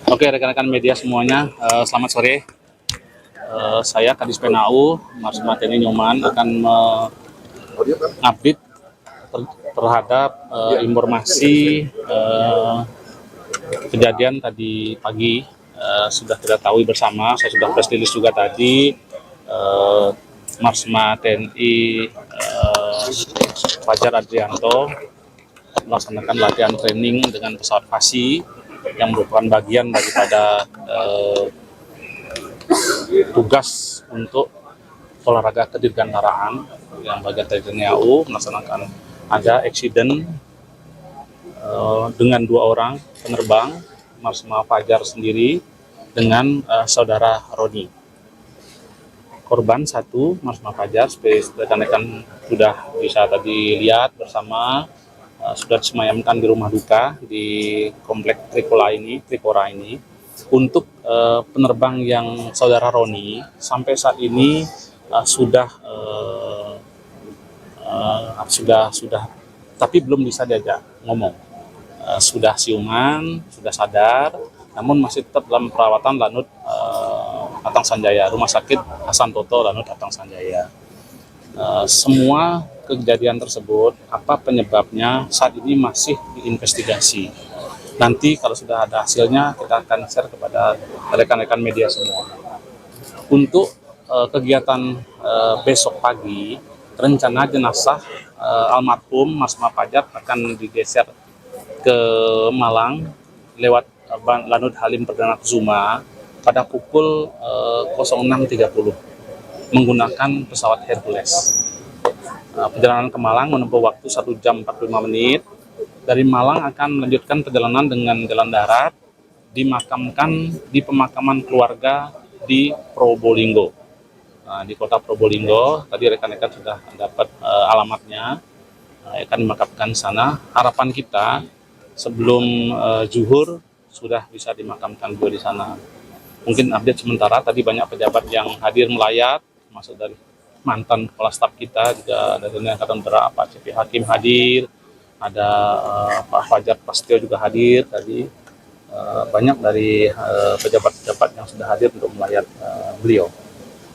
Oke, rekan-rekan media semuanya, selamat sore. Saya Kadis PNAU, Marsma Teni Nyoman akan mengupdate terhadap informasi kejadian tadi pagi. Sudah kita tahu bersama, saya sudah press release juga tadi, Marsma TNI Fajar Adrianto melaksanakan latihan training dengan pesawat Fasi yang merupakan bagian daripada tugas untuk olahraga kedirgantaraan yang bagian dari TNI AU melaksanakan ada eksiden dengan 2 orang penerbang Marsma Fajar sendiri dengan saudara Roni. Korban 1 Marsma Fajar, seperti rekan-rekan sudah bisa tadi lihat bersama, sudah disemayamkan di rumah duka di komplek Trikora ini. Untuk penerbang yang saudara Roni sampai saat ini sudah tapi belum bisa diajak ngomong, sudah siuman, sudah sadar, namun masih tetap dalam perawatan Lanut Atang Sanjaya, Rumah Sakit Hasan Toto Lanut Atang Sanjaya. Semua kejadian tersebut, apa penyebabnya, saat ini masih diinvestigasi. Nanti kalau sudah ada hasilnya, kita akan share kepada rekan-rekan media semua. Untuk kegiatan besok pagi, rencana jenazah almarhum Marsma Fajar akan digeser ke Malang lewat Lanut Halim Perdana Kusuma pada pukul 06.30 menggunakan pesawat Hercules. Perjalanan ke Malang menempuh waktu 1 jam 45 menit. Dari Malang akan melanjutkan perjalanan dengan jalan darat, dimakamkan di pemakaman keluarga di Probolinggo. Di kota Probolinggo, tadi rekan-rekan sudah dapat alamatnya, akan dimakamkan di sana. Harapan kita sebelum zuhur sudah bisa dimakamkan juga di sana. Mungkin update sementara, tadi banyak pejabat yang hadir melayat, masuk dari mantan kepala staf kita, juga dari Angkatan Udara, Pak CP Hakim hadir, ada Pak Fajar Prasetyo juga hadir tadi. Banyak dari pejabat-pejabat yang sudah hadir untuk melayat beliau.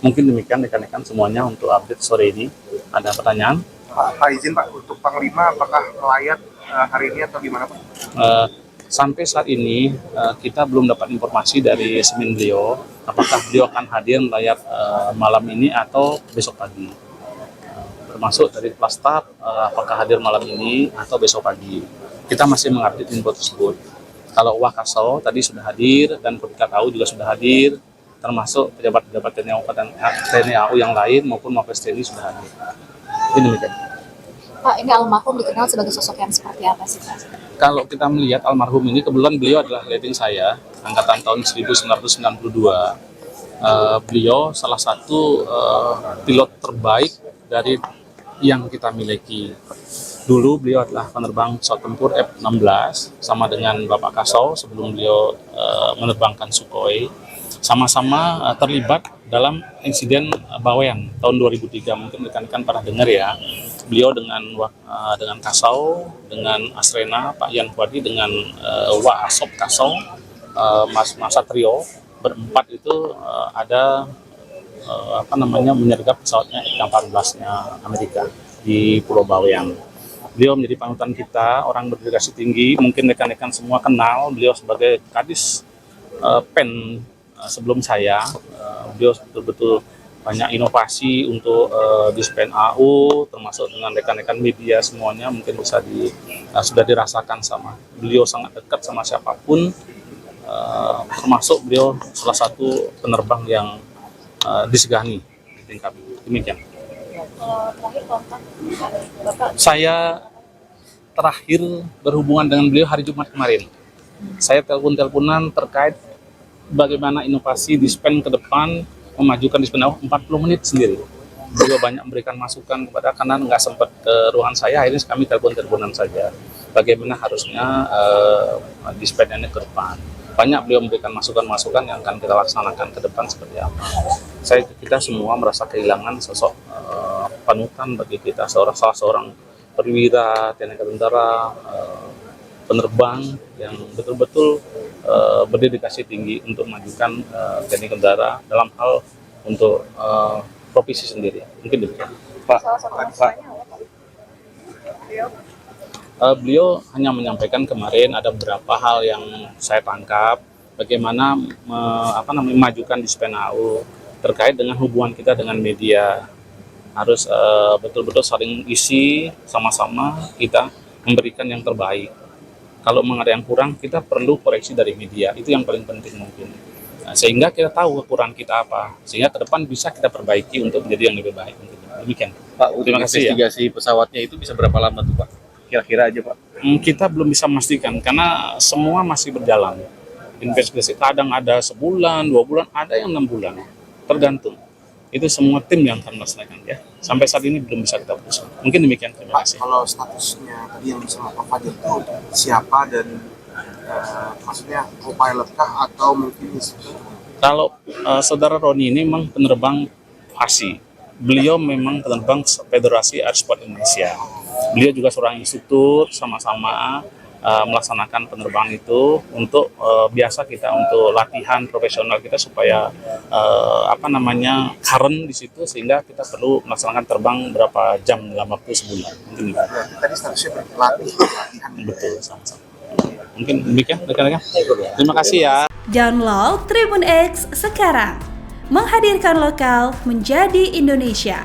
Mungkin demikian rekan-rekan semuanya untuk update sore ini. Ada pertanyaan? Pak izin Pak, untuk Panglima apakah melayat hari ini atau gimana Pak? Sampai saat ini kita belum dapat informasi dari Semin beliau, apakah beliau akan hadir melayat malam ini atau besok pagi. Termasuk dari kepala staf, apakah hadir malam ini atau besok pagi. Kita masih mengupdate info tersebut. Kalau Wakasau tadi sudah hadir dan Perkatau juga sudah hadir, termasuk pejabat-pejabat TNI AU yang lain maupun Mabes TNI sudah hadir. Ini demikian. Pak, ini almarhum dikenal sebagai sosok yang seperti apa sih Pak? Kalau kita melihat almarhum ini, kebetulan beliau adalah leading saya, angkatan tahun 1992. Beliau salah satu pilot terbaik dari yang kita miliki. Dulu beliau adalah penerbang pesawat tempur F-16 sama dengan Bapak Kasau sebelum beliau menerbangkan Sukhoi. Sama-sama terlibat dalam insiden Bawean tahun 2003. Mungkin rekan-rekan pernah dengar ya. Beliau dengan Kasau, dengan Asrena, Pak Yan Fuadi, dengan Wa Asop Kasau, Mas Satrio, berempat itu ada menyergap pesawatnya F-14-nya Amerika di Pulau Bawean. Beliau menjadi panutan kita, orang berdedikasi tinggi. Mungkin rekan-rekan semua kenal beliau sebagai Kadis Pen sebelum saya. Beliau betul-betul banyak inovasi untuk Dispen AU, termasuk dengan rekan-rekan media semuanya mungkin sudah dirasakan sama. Beliau sangat dekat sama siapapun, termasuk beliau salah satu penerbang yang disegani di tingkat demikian. Saya terakhir berhubungan dengan beliau hari Jumat kemarin. Saya teleponan terkait bagaimana inovasi Dispen ke depan, memajukan Dispen AU 40 menit sendiri. Beliau banyak memberikan masukan kepada, karena nggak sempat ke ruangan saya, akhirnya kami teleponan saja. Bagaimana harusnya Dispen ini ke depan. Banyak beliau memberikan masukan-masukan yang akan kita laksanakan ke depan seperti apa. Kita semua merasa kehilangan sosok panutan bagi kita, salah seorang perwira TNI Angkatan Udara, penerbang yang betul-betul berdedikasi tinggi untuk memajukan teknik udara dalam hal untuk profesi sendiri. Mungkin demikian. Pak. Beliau hanya menyampaikan kemarin ada beberapa hal yang saya tangkap bagaimana memajukan Dispenau terkait dengan hubungan kita dengan media, harus betul-betul saling isi sama-sama kita memberikan yang terbaik. Kalau ada yang kurang kita perlu koreksi dari media, itu yang paling penting mungkin. Nah, sehingga kita tahu kekurangan kita apa, sehingga ke depan bisa kita perbaiki untuk menjadi yang lebih baik. Demikian. Pak, Terima kasih ya. investigasi pesawatnya itu bisa berapa lama tuh Pak? Kira-kira aja Pak. Kita belum bisa memastikan karena semua masih berjalan. Investigasi kadang ada sebulan, 2 bulan, ada yang 6 bulan, tergantung. Itu semua tim yang akan melaksanakan ya. Sampai saat ini belum bisa kita putuskan. Mungkin demikian. Terima Pak, kasih. kalau statusnya tadi yang bersama Pak Fajar itu siapa dan maksudnya co-pilot kah atau mungkin instruktur? Kalau saudara Roni ini memang penerbang ASI. Beliau memang penerbang Federasi Aerosport Indonesia. Beliau juga seorang instruktur, sama-sama melaksanakan penerbangan itu untuk biasa kita untuk latihan profesional kita supaya current di situ, sehingga kita perlu melaksanakan terbang berapa jam dalam waktu sebulan. Mungkin Berarti tadi statusnya latihan. betul sama-sama. Mungkin demikian rekan-rekan. Terima kasih ya. Download Tribun X sekarang. Menghadirkan lokal menjadi Indonesia.